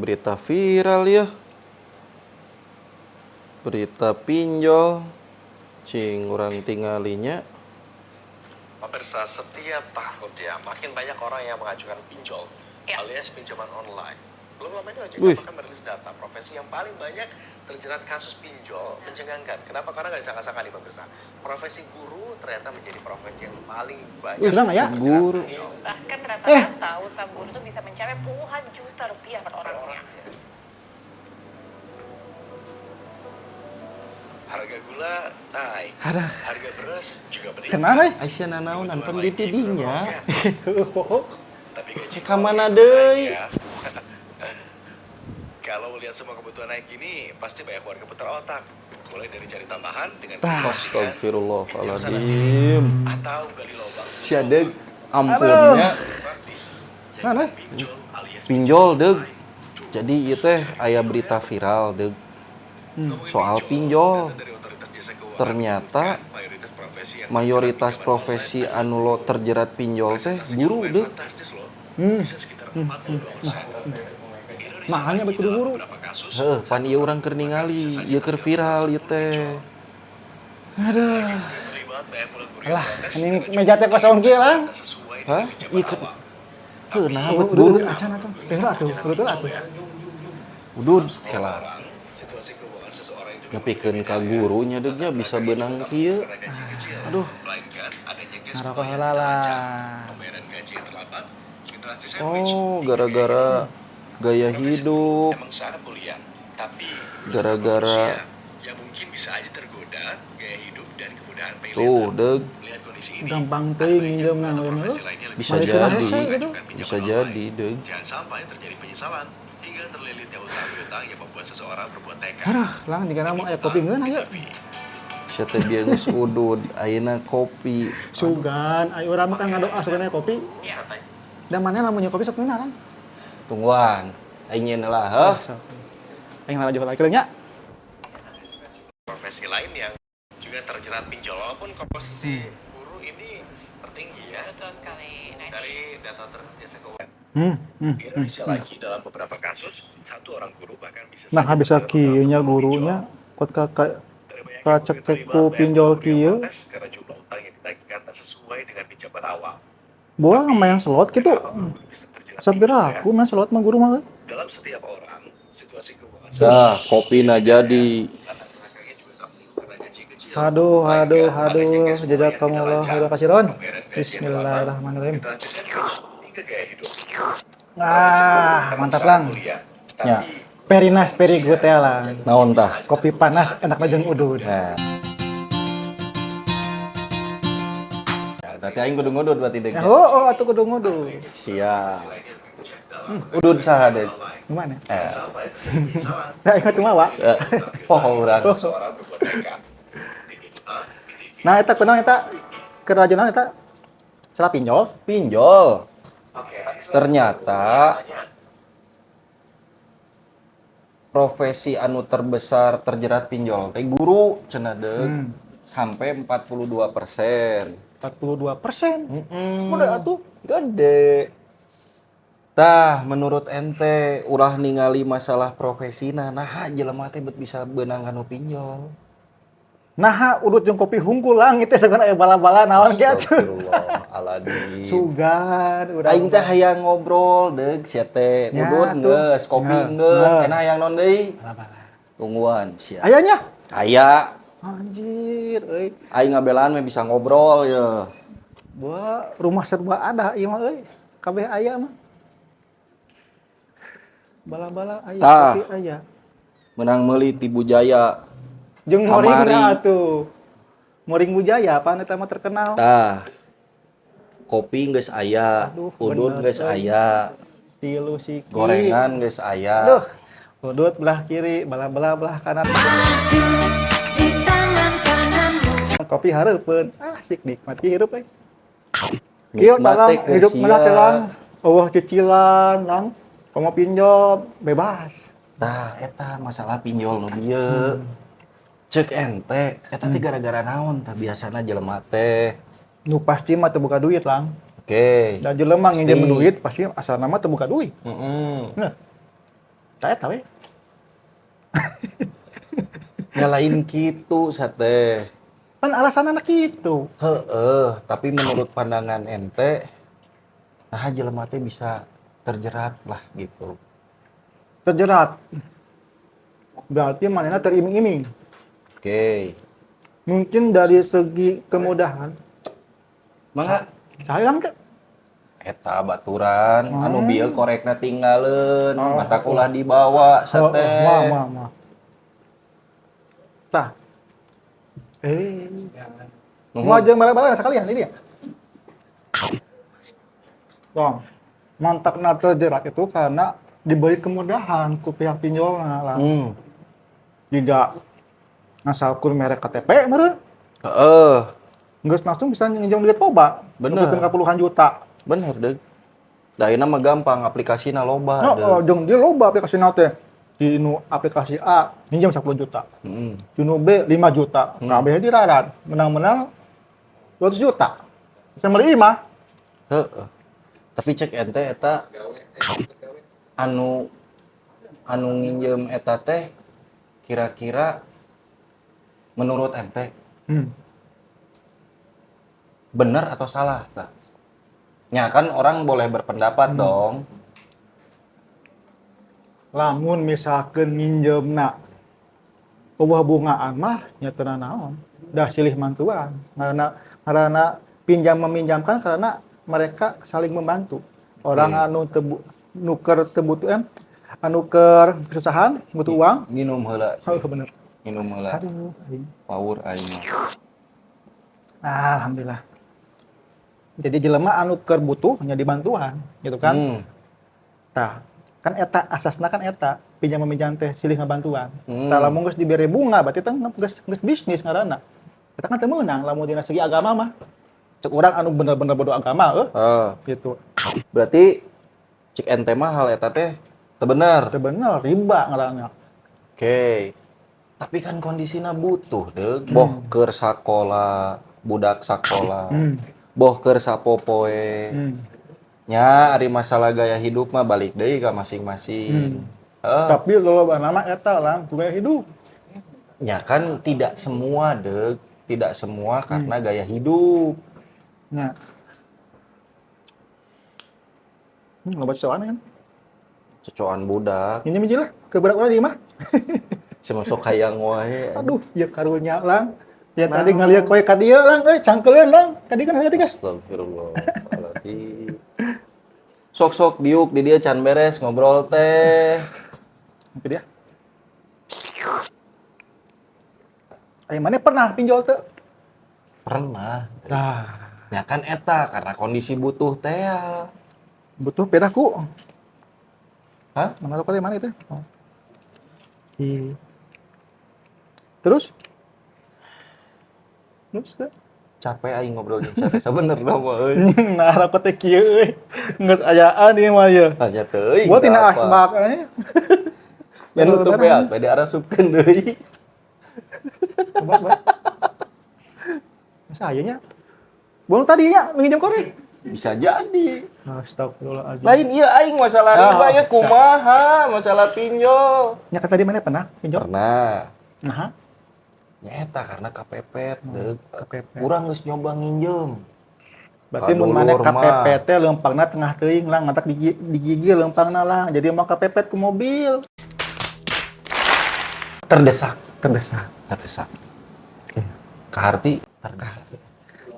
berita viral ya. Berita pinjol. Cing urang tinggalinya. Pemirsa, setiap tahunnya makin banyak orang yang mengajukan pinjol alias pinjaman online. Belum lama ini OJK bahkan merilis data profesi yang paling banyak terjerat kasus pinjol mencengangkan. Kenapa? Karena nggak disangka-sangka nih pemirsa. Profesi guru ternyata menjadi profesi yang paling banyak ya? Guru. Bahkan rata-rata utang guru itu bisa mencapai puluhan juta rupiah per orangnya. Harga gula naik. Harga beras juga meningkat. Kenapa? Aisyah nanaon nonton di tidinya. Tapi gaji Ka mana deui? Kalau lihat semua kebutuhan naik gini, pasti banyak warga putar otak. Mulai dari cari tambahan dengan Astagfirullahaladzim. atau gali lubang. Siadeg ampunnya Mana? pinjol deg. Jadi ieu teh aya berita viral deg. Soal pinjol. Ternyata mayoritas profesi anu lo terjerat pinjol teh guru deg. Mahanya baik kudu guru. Heuh, pan ieu urang keur ningali, ieu keur viral ieu teh. Aduh. Alah, ini meja teh kosong kieu lang. Hah? Ieu keur heuh nah Udah betul. acan atuh. Bener atuh, betul atuh. Udud kela. Nepikeun ka gurunya degnya bisa beunang kieu. Aduh. Ngarokok heula lah. Oh, gara-gara gaya hidup. Emang sangat mulia, tapi Gara-gara ya mungkin bisa aja tergoda gaya hidup dan kemudahan pay tuh later. deg Lihat kondisi ini. Gampang teuing minjem nang Profesi lainnya lebih bisa Balik ke jadi. rese gitu. Bisa jadi deg. Jangan sampai terjadi penyesalan hingga terlilitnya utang-piutang yang membuat seseorang berbuat nekat. Aduh, lang jika nama aya kopi ngeun aja. Sia teh bieu geus udud, ayeuna kopi. Sugan, ayo urang mah kan ngadoa sugan aya kopi. Da mana lamun nyokopi sok ngeunah lang. Tungguan. Aing nyeun lah, heuh. Aing malah jual lagi nya. Profesi lain yang juga terjerat pinjol walaupun komposisi guru ini tertinggi ya. Betul sekali. Nah, Dari data Terus Jasa Keuangan Di Indonesia lagi dalam beberapa kasus satu orang guru bahkan bisa Nah, habis kieu nya gurunya kot kakak cek ku pinjol kieu. karena jumlah utang yang ditagihkan tak sesuai dengan pinjaman awal. Buah main slot gitu. Sampai aku main slot mah guru mah. Dalam setiap orang, situasi keuangan Dah, kopi na jadi. Aduh. Jazakumullah khairan kasiron. Bismillahirrahmanirrahim. hingga gaya hidup. Mantap lang. Nya, Very nice, very good ya lang. naon tah? Kopi panas enak jeung udud. Nah. Ya, berarti aing kudu ngudud berarti deg. Oh, atuh kudu ngudu. Siap. Udud saha deg? Gimana? Eh. Nah, ingat mawa. Poho urang. Seorang berbuat nekat. Nah, eta kunaon eta? Kerajunan eta salah pinjol. Pinjol. Ternyata profesi anu terbesar terjerat pinjol teh guru cenah deug. Sampai 42%. 42%. Udah atuh. Gede. Tah, menurut ente ulah ningali masalah profesina, nah jelema teh bisa beunang anu pinjol. Nah, udut jeung kopi hungkul lang itu segan aya bala-bala naon ge atuh. Astagfirullahaladzim. Sugan urang. Aing teh hayang ngobrol deug sia teh. Ya, Udud atuh. geus, kopi geus, ena hayang naon deui? Bala-bala. Tungguan sia. Ayanya? Aya. Anjir, euy. Aing ngabelaan mah bisa ngobrol ya. Buah rumah serba ada ieu mah euy. Kabeh aya mah. Bala-bala aya, Tah. kopi aya. Menang meuli ti Bujaya. Jeung Kamari. moringna atuh. Moring Bujaya apa eta mah terkenal. Tah. Kopi geus aya, Aduh, udud bener, geus euy. aya, Tilu siki. gorengan geus aya. Aduh. Udut belah kiri, bala-bala belah kanan. Kopi hareupeun. Asik nikmati hirup euy. Kieu Nikmat dalam teh geus hidup sia. mana teh lang. Eueuh cicilan lang. Komo pinjol bebas. Tah, eta masalah pinjol nu dieu. Ceuk ente, eta teh gara-gara naon tah biasana jelema teh. Nu pasti mah teu buka duit lang. Oke. Dan jelema Pasti. nginjem duit pasti asal nama teu buka duit. Heeh. Nah, Saya tahu ya. Nyalain kitu sate. Kan alasan anak itu. Tapi menurut pandangan ente, nah jelema teh bisa terjerat lah gitu. Terjerat. Berarti manehna teriming-iming. Oke. Mungkin dari segi kemudahan. Mangga Sayang ke? eta baturan anu bieu korekna tinggaleun, mata ulah dibawa sate. Mah. Tah. Mau aja marah-marah sekalian ini ya? Bang, mantakna terjerat itu karena diberi kemudahan ku pihak pinjolna lah. Jika ngasalkur merek KTP meureun, geus langsung bisa nginjam duit loba. Bener. Nepikeun ka puluhan juta. Bener deh. Da ayeuna mah gampang, aplikasina loba. Jeung dia loba aplikasi teh. Di nu aplikasi A nginjam 10 juta. Di nu B 5 juta. Kabeh dirarat. Menang-menang 200 juta. Bisa meuli mah. Tapi cek ente eta anu nginjem eta teh kira-kira menurut ente benar atau salah tah? Ya kan orang boleh berpendapat dong. Lamun misalkeun nginjemna eueuh bungaan mah nya teu naon. Dah silih mantuan. Karena pinjam meminjamkan karena mereka saling membantu. Orang anu nuker tebutuhan, anu keur kesusahan, butuh uang, Minum heula. bener. Minum heula. Aduh, aing. Power aing. Alhamdulillah. Jadi jelema anu keur butuh nya dibantuan, gitu kan? Tah, kan eta asasna kan eta, pinjam meminjam teh silih ngabantuan. Tah lamun geus dibere bunga berarti teh geus bisnis ngaranna. Eta kan teu meunang lamun dina segi agama mah. Cek urang anu bener-bener bodo agama gitu. Berarti cek ente mah hal eta teh teu bener. Teu bener riba ngaranna. Oke. Tapi kan kondisinya butuh deh. Boh keur sakola, budak sakola. Boh keur sapopoe. Nya ari masalah gaya hidup mah balik deui ka masing-masing. Tapi lolobana mah eta lah gaya hidup. Ya kan tidak semua deh, tidak semua karena gaya hidup. Nah. Loba cocokan kan? Cocokan budak, Ini miji lah ke budak urang di imah. semasuk hayang wae. Aduh, ieu karunya lang. Ya tadi ngalieu koe ka dieu lang, cangkeuleun lang. Tadi kan tadi kan. Astagfirullahaladzim. Sok-sok diuk di dia can beres ngobrol teh. Apa dia? Mana pernah pinjol teu? Pernah. Tah, Ya kan eta karena kondisi butuh teh ya. butuh beda ku. Hah? Mana teh mana itu? Oh. Terus? Teh? Capek aing ngobrol jeung sate sabenerna mah euy. Nah, rokok teh kieu euy. Geus ayaan ieu mah ieu. Tanya teuing. Gua tina asbak aya. Ya nutup ya, bade arasupkeun deui. Coba. Masa aya nya? Baru tadinya minjem korek. Bisa jadi. Astagfirullahaladzim. Lain iya aing masalah riba ya kumaha, masalah pinjol. Nya kan tadi mana pernah pinjol? Pernah. Nah, Nyeta karena kepepet, kepepet. Urang geus nyoba nginjem. berarti mun mana KPP teh leumpangna tengah teuing lah ngatak di gigi leumpangna lah. Jadi emang kepepet ke mobil. Terdesak. Terdesak. Kaharti terdesak.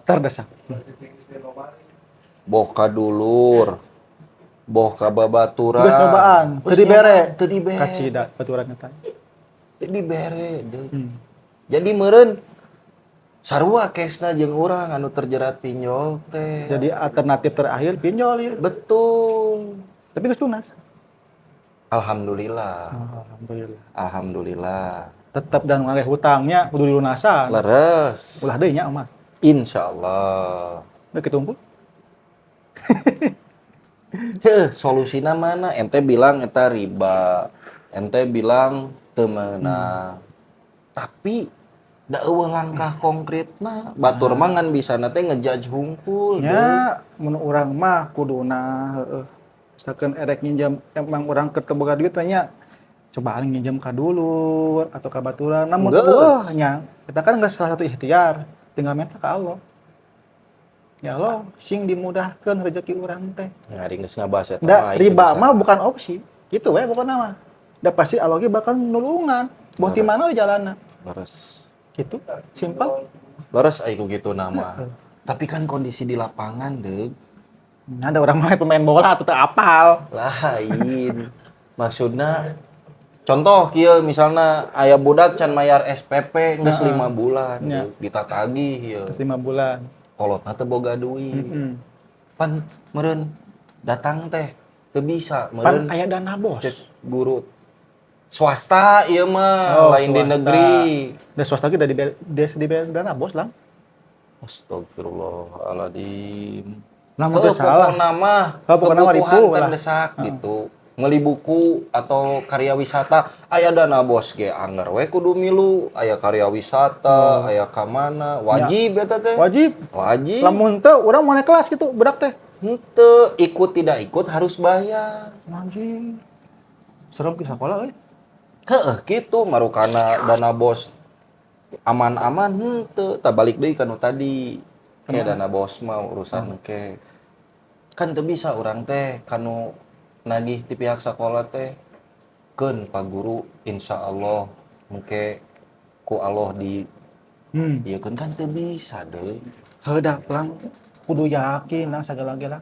Terdesak. Boh ka dulur. Boh ka babaturan. Geus nyobaan, teu dibere. Teu dibere. Kacida baturan eta. Teu dibere deui. Jadi meureun sarua kesna jeung urang anu terjerat pinjol teh. Jadi alternatif terakhir pinjol ya. Betul. Tapi geus lunas. Alhamdulillah. Alhamdulillah. Tetap dan ngalih hutangnya kudu dilunasan. Leres. Ulah deui nya mah. Insyaallah. Udah kitumpul. Solusina mana? Ente bilang eta riba. Ente bilang teu meunang. Tapi da eueuh langkah konkretna. Batur mah ngan bisana teh ngejudge hungkul. Nya mun urang mah kuduna heeh. Misalkan erek nginjam emang urang keur teu boga duit teh nya coba aing nginjem ka dulur atau ka baturan namun Geus. nya kita kan nggak salah satu ikhtiar tinggal minta ka Allah ya Allah sing dimudahkeun rezeki urang teh Ngari geus ngabahas eta da aing riba bisa. mah bukan opsi gitu we pokokna mah da pasti Allah ge bakal nulungan boh ti mana we jalanna Leres. gitu simpel Leres aing ku gitu nama. Tapi kan kondisi di lapangan, Deug. nah, ada orang main pemain bola atau teu apal Lain. Maksudna contoh kieu misalna aya budak can mayar SPP geus 5 bulan, Ya. Deug. Ditatagih ieu. 5 bulan Kolotna teu boga duit. Pan meureun datang teh teu bisa pan meureun aya dana bos cek guru swasta ieu mah lain di swasta. negeri. Da swasta ge da dibayar dana bos lah Astagfirullahaladzim. Lamun teu salah. Pokokna mah Pokokna mah kebutuhan ripuh lah. terdesak gitu. Meuli buku atau karya wisata aya dana bos ge anger we kudu milu, aya karya wisata, aya ka mana, wajib eta teh. wajib Wajib. lamun teu urang mau naik kelas gitu budak teh Henteu, ikut tidak ikut harus bayar. anjing serem ke sekolah euy Heeh, gitu marukana dana bos aman-aman henteu, tah balik deui kanu tadi. Kayak dana bos mah urusan ke. Kan teu bisa urang teh kanu nagih ti pihak sekolah teh keun Pak Guru insyaallah engke ku Allah di ieu kan teu bisa deui. heudak lang kudu yakin lah sagala-gala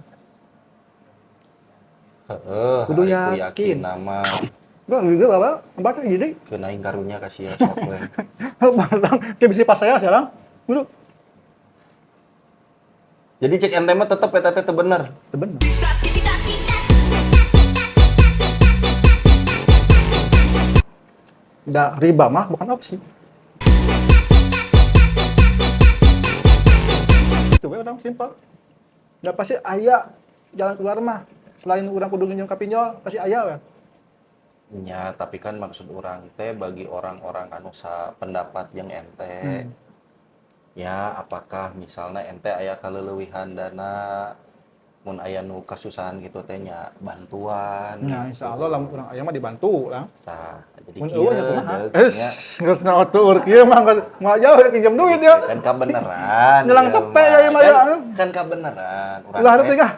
Heeh, Kudu ari ku yakin. nama gua juga apa baca gini keun aing karunya ka sia sok we. bang kayak bisa pas saya sekarang kudu Jadi cek ente mah tetep eta teh teu bener. teu bener da riba mah bukan opsi itu we orang simpel da pasti aya jalan keluar mah selain urang kudu nginjem ka pinjol pasti aya we Ya, tapi kan maksud orang teh bagi orang-orang anu pendapat yang ente. Ya, apakah misalnya ente aya kaleulewihan dana mun aya nu kasusahan gitu teh nya bantuan. nah insyaallah lamun urang aya mah dibantu lah Tah, jadi mun kieu eueuh nya kumaha deuk nya. geus ngatur kieu mah geus moal jauh pinjam duit ya Kan kabeneran. Nyelang ieu cepet mah. ya, ieu mah, ya. Kan kabeneran. Ulah hareup teh kah?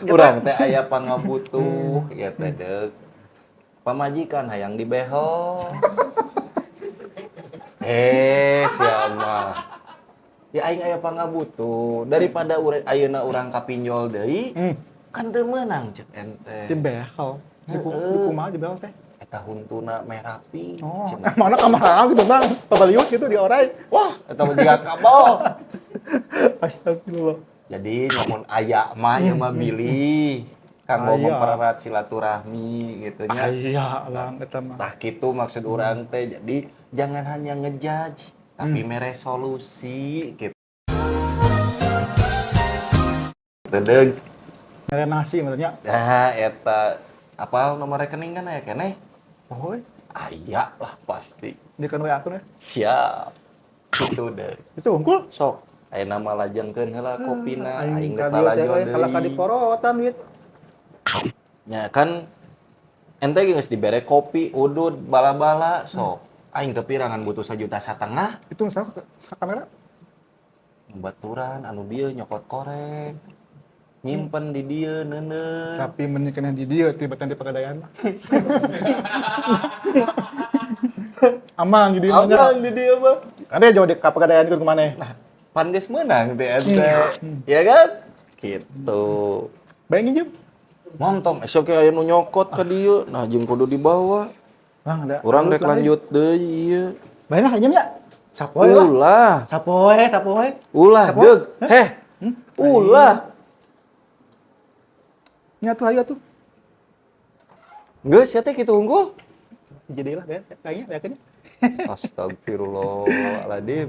Urang teh aya pangabutuh ya teh deuk. Pamajikan hayang dibehol. Siapa? Ya aing aya pangabutuh daripada ayeuna urang kapinjol deui kan teu meunang cek ente. di behel di kumaha di behel teh Eta huntuna merapi. oh Cenah. mana kamar gitu bang pabaliut gitu di orai Wah, eta mah jiga kabel. astagfirullah Jadi namun aya mah ieu mah bilih kanggo Aya. mempererat silaturahmi gitu nya. aya lang eta mah Tah kitu maksud urang teh. Jadi jangan hanya ngejudge tapi meresolusi gitu. Dedeg. nyari nasi maksudnya Nah, eta apal nomor rekening kan aya keneh? oh Aya lah pasti. di kan WA akun ya Siap. Kitu deh. itu unggul Sok aya nama lajengkeun heula kopina aing aing teh ka dieu teh we lalajo kalau ka deui. diporotan duit Nya kan ente geus dibere kopi, udud, bala-bala sok. Aing teh pirangan butuh 1,5 juta itu misalnya ke kamera baturan anu dieu nyokot korek. Nyimpen di dieu neuneun. tapi menikahnya di dia tiba-tiba di pegadaian mah aman jadi mah Abang di dieu mah. kan dia jauh di ka pegadaian itu kemana Nah, pan geus meunang teh ente. Ya kan? Gitu. bayangin jam Montong esok aya nu nyokot ka dieu, nah jeung kudu dibawa. bang ada Urang rek lanjut deui ieu. bayangin jam ya sapoe lah Ulah. sapoe Ulah Sapoe. deug. Heh. Ulah. nya tuh ayo tuh Geus ya teh kitu unggul. jadilah ya kayaknya yakin Astagfirullahaladzim.